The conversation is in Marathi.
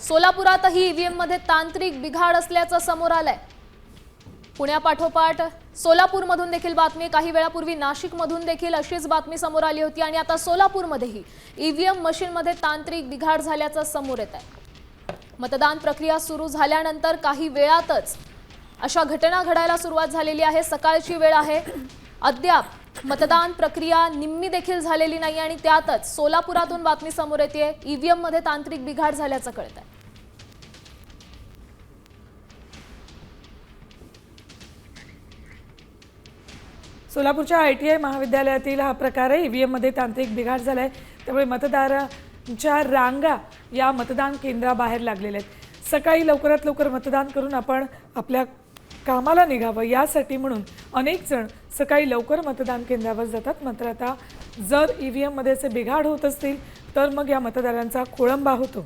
सोलापुरातही ईव्हीएम मध्ये तांत्रिक बिघाड असल्याचं समोर आलंय। पुण्यापाठोपाठ सोलापूरमधून देखील बातमी, काही वेळापूर्वी नाशिकमधून देखील अशीच बातमी समोर आली होती आणि आता सोलापूरमध्येही ईव्हीएम मशीनमध्ये तांत्रिक बिघाड झाल्याचं समोर येत आहे। मतदान प्रक्रिया सुरू झाल्यानंतर काही वेळातच अशा घटना घडायला सुरुवात झालेली आहे। सकाळची वेळ आहे, अद्याप मतदान प्रक्रिया निम्मी देखील झालेली नाही आणि त्यातच सोलापुरातून बातमी समोर येते, ईव्हीएम मध्ये तांत्रिक बिघाड झाल्याचं कळतंय। सोलापूरच्या ITI महाविद्यालयातील हा प्रकार आहे। ईव्हीएम मध्ये तांत्रिक बिघाड झालाय, त्यामुळे मतदारांच्या रांगा या मतदान केंद्राबाहेर लागलेल्या आहेत। सकाळी लवकरात लवकर मतदान करून आपण आपल्या कामाला निघावं यासाठी म्हणून अनेक जण सकाळी लवकर मतदान केंद्रावर जातात। मात्र आता जर ईव्हीएम मध्ये असे बिघाड होत असतील तर मग या मतदारांचा खोळंबा होतो।